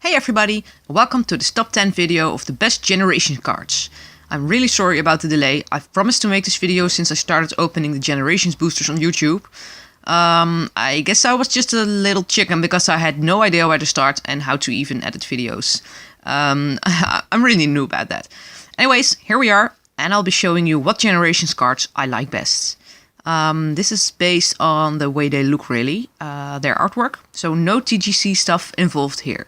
Hey everybody, welcome to this top 10 video of the best generation cards. I'm really sorry about the delay. I've promised to make this video since I started opening the generations boosters on YouTube. I guess I was just a little chicken because I had no idea where to start and how to even edit videos. I'm really noob at that. Anyways, here we are, and I'll be showing you what generations cards I like best. This is based on the way they look really, their artwork, so no TCG stuff involved here.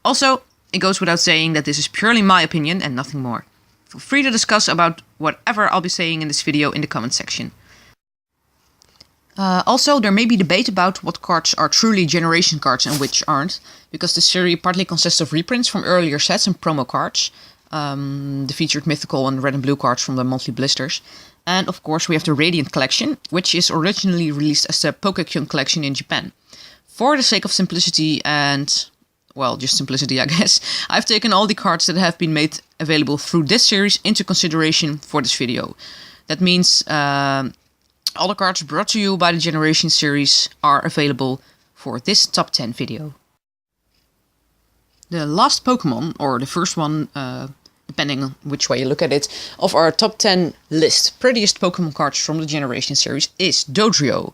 Also, it goes without saying that this is purely my opinion and nothing more. Feel free to discuss about whatever I'll be saying in this video in the comment section. Also, there may be debate about what cards are truly generation cards and which aren't, because the series partly consists of reprints from earlier sets and promo cards, the featured mythical and red and blue cards from the monthly blisters. And of course we have the Radiant collection, which is originally released as the Pokémon collection in Japan. For the sake of simplicity and, well, just simplicity I guess, I've taken all the cards that have been made available through this series into consideration for this video. That means all the cards brought to you by the Generation series are available for this top 10 video. The last Pokemon, or the first one, depending on which way you look at it, of our top 10 list, prettiest Pokemon cards from the Generation series is Dodrio.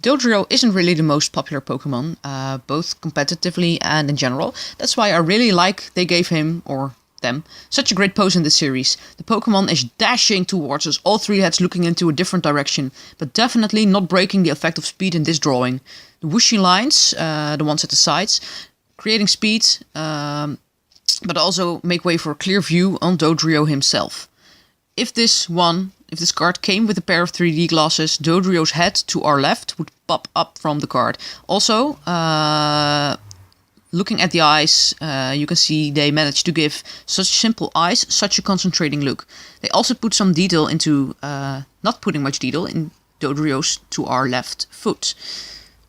Dodrio isn't really the most popular Pokemon, both competitively and in general. That's why I really like they gave him, or them, such a great pose in this series. The Pokemon is dashing towards us, all three heads looking into a different direction, but definitely not breaking the effect of speed in this drawing. The whooshy lines, the ones at the sides, creating speed, but also make way for a clear view on Dodrio himself. If this card came with a pair of 3D glasses, Dodrio's head to our left would pop up from the card. Also, looking at the eyes, you can see they managed to give such simple eyes such a concentrating look. They also put some detail into, not putting much detail, in Dodrio's to our left foot,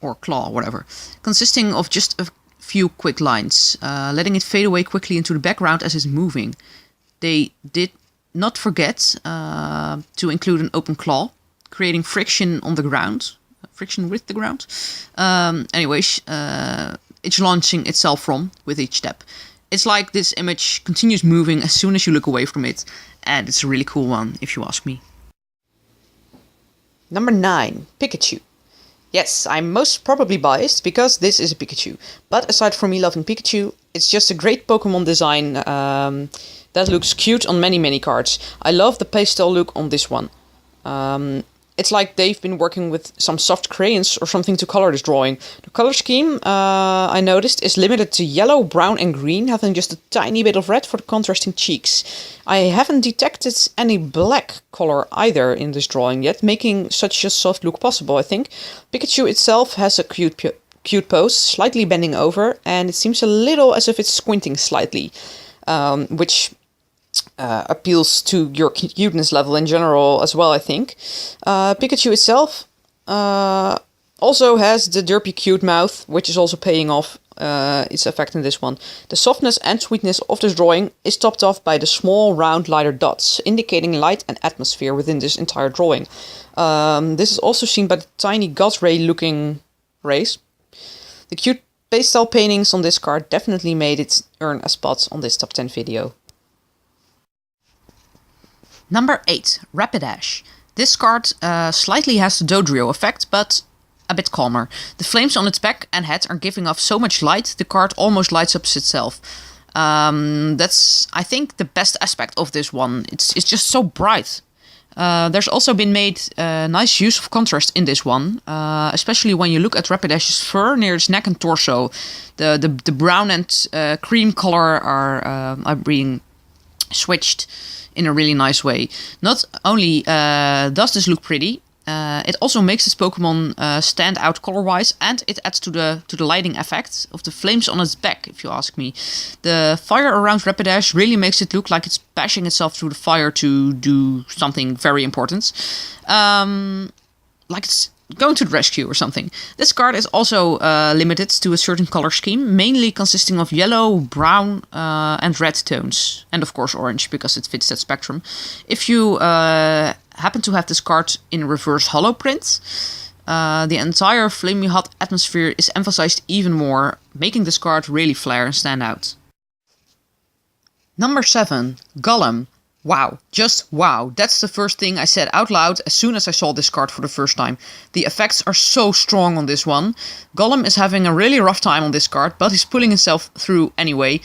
or claw, whatever, consisting of just a few quick lines, letting it fade away quickly into the background as it's moving. They did not forget to include an open claw, creating friction on the ground, friction with the ground. Anyways, it's launching itself from with each step. It's like this image continues moving as soon as you look away from it, and it's a really cool one if you ask me. Number 9, Pikachu. Yes, I'm most probably biased because this is a Pikachu, but aside from me loving Pikachu, it's just a great Pokemon design that looks cute on many cards. I love the pastel look on this one. It's like they've been working with some soft crayons or something to color this drawing. The color scheme, I noticed, is limited to yellow, brown and green, having just a tiny bit of red for the contrasting cheeks. I haven't detected any black color either in this drawing yet, making such a soft look possible, I think. Pikachu itself has a cute pose, slightly bending over, and it seems a little as if it's squinting slightly, which appeals to your cuteness level in general as well, I think. Pikachu itself also has the derpy cute mouth, which is also paying off its effect in this one. The softness and sweetness of this drawing is topped off by the small round lighter dots, indicating light and atmosphere within this entire drawing. This is also seen by the tiny god ray looking rays. The cute pastel paintings on this card definitely made it earn a spot on this top 10 video. Number 8, Rapidash. This card slightly has the Dodrio effect, but a bit calmer. The flames on its back and head are giving off so much light, the card almost lights up itself. That's, I think, the best aspect of this one. It's just so bright. There's also been made nice use of contrast in this one, especially when you look at Rapidash's fur near its neck and torso. The brown and cream color are being switched in a really nice way. Not only does this look pretty, it also makes this Pokemon stand out color-wise, and it adds to the lighting effect of the flames on its back, if you ask me. The fire around Rapidash really makes it look like it's bashing itself through the fire to do something very important. Like it's going to the rescue or something. This card is also limited to a certain color scheme, mainly consisting of yellow, brown and red tones. And of course orange, because it fits that spectrum. If you happen to have this card in reverse holo print, The entire flaming hot atmosphere is emphasized even more, making this card really flare and stand out. Number 7, Golem. Wow, just wow. That's the first thing I said out loud as soon as I saw this card for the first time. The effects are so strong on this one. Golem is having a really rough time on this card, but he's pulling himself through anyway,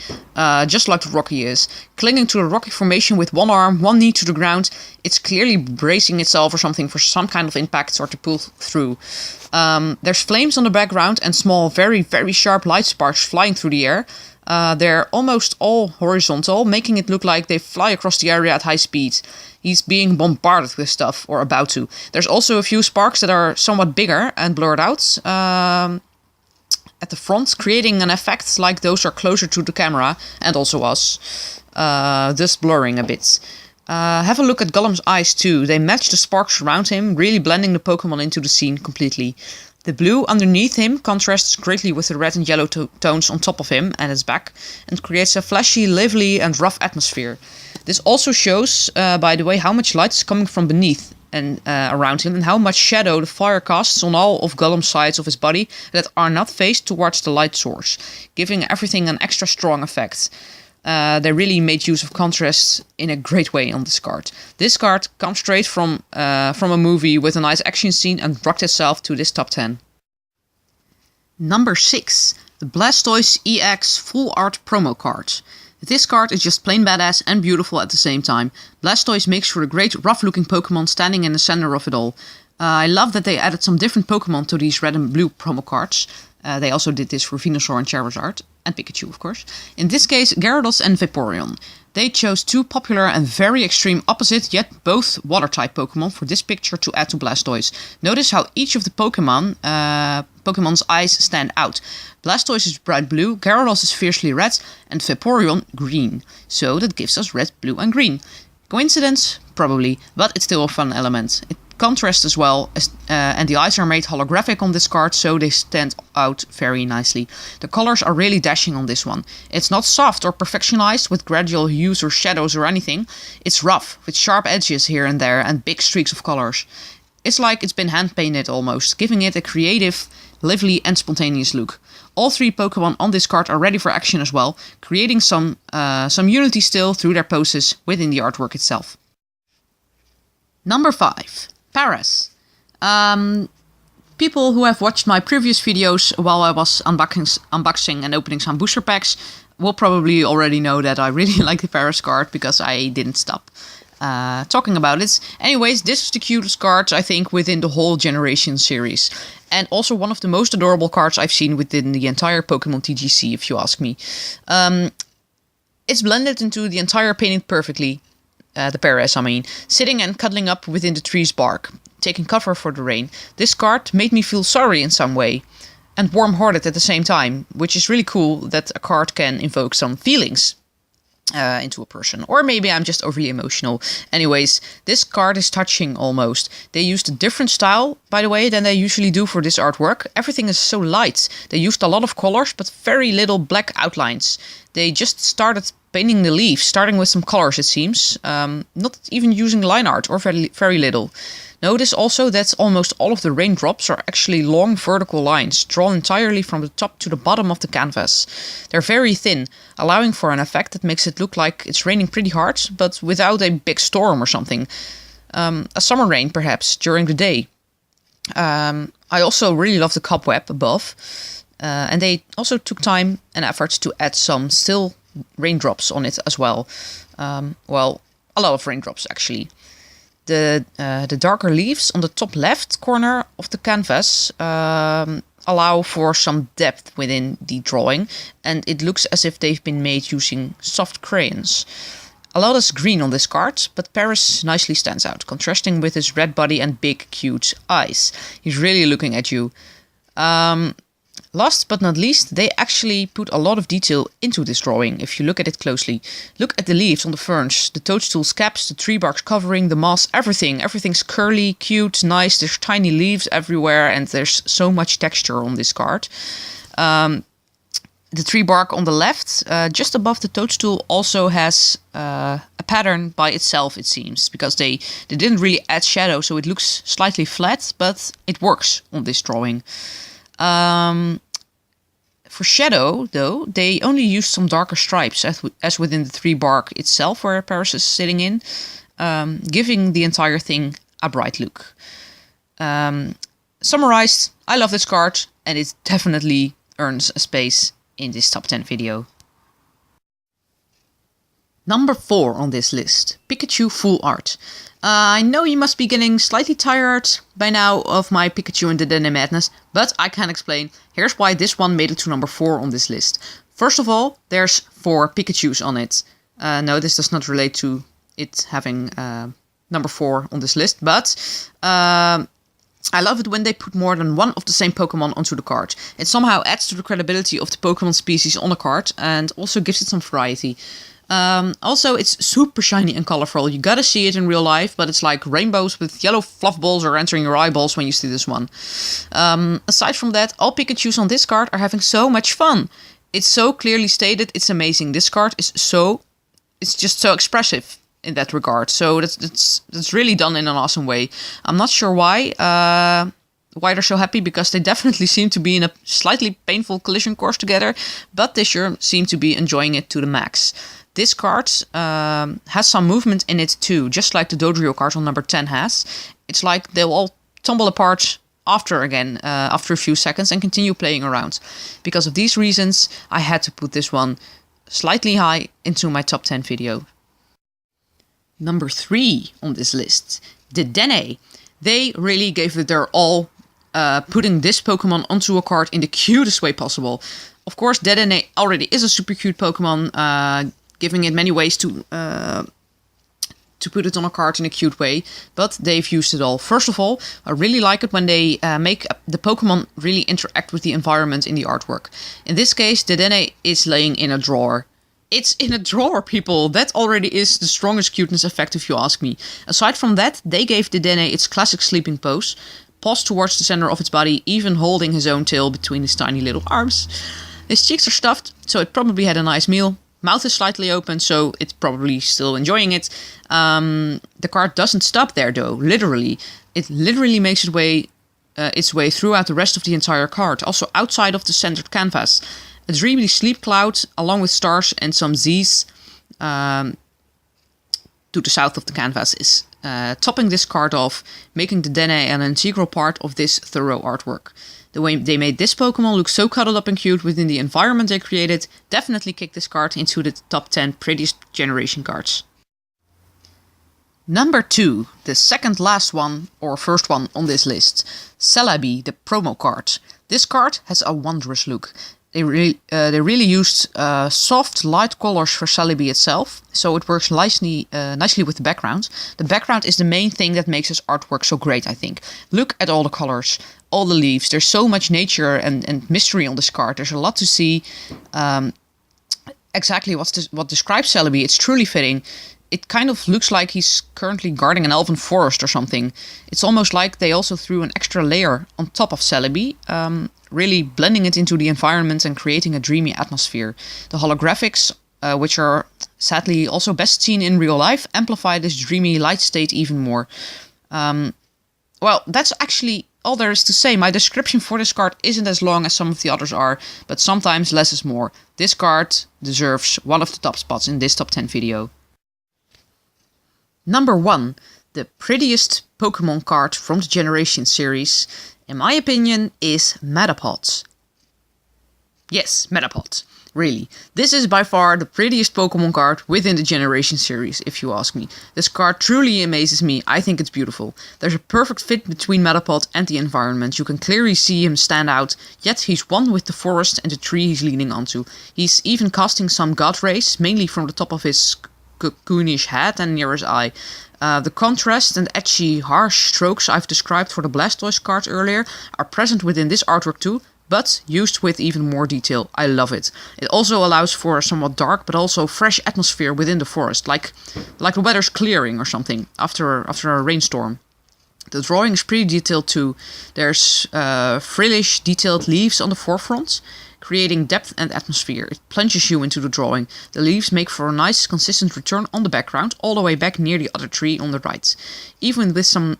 just like the Rocky is. Clinging to the Rocky formation with one arm, one knee to the ground. It's clearly bracing itself or something for some kind of impact or to pull through. There's flames on the background and small, very, very sharp light sparks flying through the air. They're almost all horizontal, making it look like they fly across the area at high speed. He's being bombarded with stuff, or about to. There's also a few sparks that are somewhat bigger and blurred out at the front, creating an effect like those are closer to the camera, and also us, thus blurring a bit. Have a look at Golem's eyes too. They match the sparks around him, really blending the Pokemon into the scene completely. The blue underneath him contrasts greatly with the red and yellow tones on top of him and his back, and creates a flashy, lively and rough atmosphere. This also shows, by the way, how much light is coming from beneath and around him, and how much shadow the fire casts on all of Golem's sides of his body that are not faced towards the light source, giving everything an extra strong effect. They really made use of contrast in a great way on this card. This card comes straight from a movie with a nice action scene and rocked itself to this top 10. Number 6, the Blastoise EX Full Art Promo Card. This card is just plain badass and beautiful at the same time. Blastoise makes for a great rough-looking Pokemon standing in the center of it all. I love that they added some different Pokemon to these red and blue promo cards. They also did this for Venusaur and Charizard, and Pikachu of course. In this case, Gyarados and Vaporeon. They chose two popular and very extreme opposite, yet both water-type Pokemon for this picture to add to Blastoise. Notice how each of the Pokemon's eyes stand out. Blastoise is bright blue, Gyarados is fiercely red, and Vaporeon green. So that gives us red, blue and green. Coincidence? Probably, but it's still a fun element. It contrasts as well, and the eyes are made holographic on this card, so they stand out very nicely. The colors are really dashing on this one. It's not soft or perfectionized with gradual hues or shadows or anything. It's rough, with sharp edges here and there and big streaks of colors. It's like it's been hand-painted almost, giving it a creative, lively and spontaneous look. All three Pokemon on this card are ready for action as well, creating some unity still through their poses within the artwork itself. Number 5. Paras. People who have watched my previous videos while I was unboxing and opening some booster packs will probably already know that I really like the Paras card because I didn't stop talking about it. Anyways, this is the cutest card I think within the whole Generations series. And also one of the most adorable cards I've seen within the entire Pokémon TCG, if you ask me. It's blended into the entire painting perfectly. The Paras, I mean, sitting and cuddling up within the tree's bark, taking cover for the rain. This card made me feel sorry in some way, and warm-hearted at the same time, which is really cool that a card can invoke some feelings into a person. Or maybe I'm just overly emotional. Anyways, this card is touching almost. They used a different style, by the way, than they usually do for this artwork. Everything is so light. They used a lot of colors, but very little black outlines. They just started painting the leaves, starting with some colors it seems. Not even using line art, or very little. Notice also that almost all of the raindrops are actually long vertical lines, drawn entirely from the top to the bottom of the canvas. They're very thin, allowing for an effect that makes it look like it's raining pretty hard, but without a big storm or something. A summer rain, perhaps, during the day. I also really love the cobweb above. And they also took time and effort to add some still raindrops on it as well. Well, a lot of raindrops actually. The darker leaves on the top left corner of the canvas allow for some depth within the drawing, and it looks as if they've been made using soft crayons. A lot is green on this card, but Paras nicely stands out, contrasting with his red body and big, cute eyes. He's really looking at you. Last but not least, they actually put a lot of detail into this drawing, if you look at it closely. Look at the leaves on the ferns, the toadstools caps, the tree barks covering, the moss, everything. Everything's curly, cute, nice, there's tiny leaves everywhere, and there's so much texture on this card. The tree bark on the left, just above the toadstool, also has a pattern by itself, it seems, because they didn't really add shadow, so it looks slightly flat, but it works on this drawing. For shadow, though, they only used some darker stripes, as within the 3 bark itself, where Paris is sitting in, giving the entire thing a bright look. Summarized, I love this card, and it definitely earns a space in this top 10 video. Number 4 on this list, Pikachu Full Art. I know you must be getting slightly tired by now of my Pikachu and Dedenne madness, but I can explain. Here's why this one made it to number 4 on this list. First of all, there's 4 Pikachus on it. No, this does not relate to it having number 4 on this list, but I love it when they put more than one of the same Pokemon onto the card. It somehow adds to the credibility of the Pokemon species on the card and also gives it some variety. Also, it's super shiny and colorful. You gotta see it in real life, but it's like rainbows with yellow fluff balls are entering your eyeballs when you see this one. Aside from that, all Pikachus on this card are having so much fun. It's so clearly stated, it's amazing. This card is it's just so expressive in that regard. So that's really done in an awesome way. I'm not sure why they're so happy, because they definitely seem to be in a slightly painful collision course together, but they sure seem to be enjoying it to the max. This card has some movement in it too, just like the Dodrio card on number 10 has. It's like they'll all tumble apart after a few seconds and continue playing around. Because of these reasons, I had to put this one slightly high into my top 10 video. Number 3 on this list, Dedenne. They really gave it their all, putting this Pokemon onto a card in the cutest way possible. Of course, Dedenne already is a super cute Pokemon, giving it many ways to put it on a card in a cute way, but they've used it all. First of all, I really like it when they make the Pokemon really interact with the environment in the artwork. In this case, Dedenne is laying in a drawer. It's in a drawer, people. That already is the strongest cuteness effect, if you ask me. Aside from that, they gave Dedenne its classic sleeping pose, paws towards the center of its body, even holding his own tail between his tiny little arms. His cheeks are stuffed, so it probably had a nice meal. Mouth is slightly open, so it's probably still enjoying it. The card doesn't stop there, though, literally. It literally makes its way throughout the rest of the entire card, also outside of the centered canvas. A dreamy sleep cloud, along with stars and some Z's to the south of the canvas, is topping this card off, making Dedenne an integral part of this thorough artwork. The way they made this Pokemon look so cuddled up and cute within the environment they created definitely kicked this card into the top 10 prettiest generation cards. Number 2, the second last one, or first one on this list, Celebi, the promo card. This card has a wondrous look. They really used soft, light colors for Celebi itself, so it works nicely with the background. The background is the main thing that makes this artwork so great, I think. Look at all the colors, all the leaves. There's so much nature and mystery on this card. There's a lot to see. Exactly what describes Celebi. It's truly fitting. It kind of looks like he's currently guarding an elven forest or something. It's almost like they also threw an extra layer on top of Celebi, really blending it into the environment and creating a dreamy atmosphere. The holographics, which are sadly also best seen in real life, amplify this dreamy light state even more. Well, that's actually all there is to say. My description for this card isn't as long as some of the others are, but sometimes less is more. This card deserves one of the top spots in this top 10 video. Number 1, the prettiest Pokemon card from the Generations series, in my opinion, is Metapod. Yes, Metapod. Really. This is by far the prettiest Pokemon card within the Generations series, if you ask me. This card truly amazes me. I think it's beautiful. There's a perfect fit between Metapod and the environment. You can clearly see him stand out, yet he's one with the forest and the tree he's leaning onto. He's even casting some god rays, mainly from the top of his cocoonish head and near his eye. The contrast and edgy, harsh strokes I've described for the Blastoise card earlier are present within this artwork too, but used with even more detail. I love it. It also allows for a somewhat dark but also fresh atmosphere within the forest, like the weather's clearing or something after a rainstorm. The drawing is pretty detailed too. There's frillish, detailed leaves on the forefront. creating depth and atmosphere. It plunges you into the drawing. The leaves make for a nice, consistent return on the background, all the way back near the other tree on the right. Even with some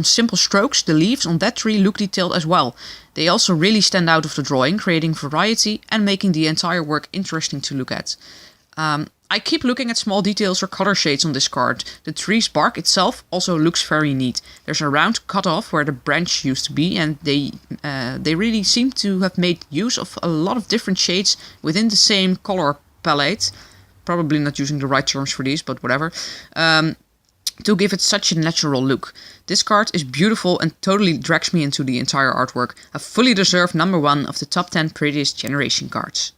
simple strokes, the leaves on that tree look detailed as well. They also really stand out of the drawing, creating variety and making the entire work interesting to look at. I keep looking at small details or color shades on this card. The tree's bark itself also looks very neat. There's a round cut off where the branch used to be, and they really seem to have made use of a lot of different shades within the same color palette. Probably not using the right terms for these, but whatever. To give it such a natural look. This card is beautiful and totally drags me into the entire artwork. A fully deserved number 1 of the top 10 prettiest generation cards.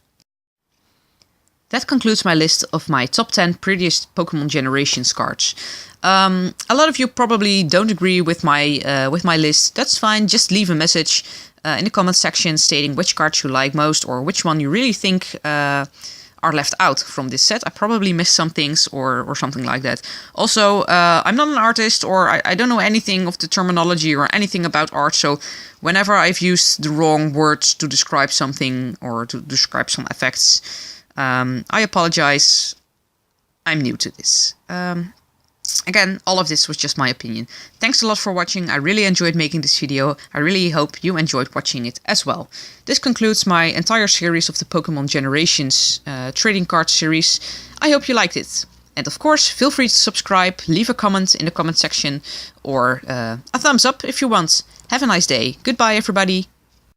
That concludes my list of my top 10 prettiest Pokémon Generations cards. A lot of you probably don't agree with my list. That's fine, just leave a message in the comment section stating which cards you like most or which one you really think are left out from this set. I probably missed some things or something like that. Also, I'm not an artist, or I don't know anything of the terminology or anything about art, so whenever I've used the wrong words to describe something or to describe some effects, I apologize. I'm new to this. Again, all of this was just my opinion. Thanks a lot for watching. I really enjoyed making this video. I really hope you enjoyed watching it as well. This concludes my entire series of the Pokémon Generations trading card series. I hope you liked it. And of course, feel free to subscribe, leave a comment in the comment section, or a thumbs up if you want. Have a nice day. Goodbye, everybody.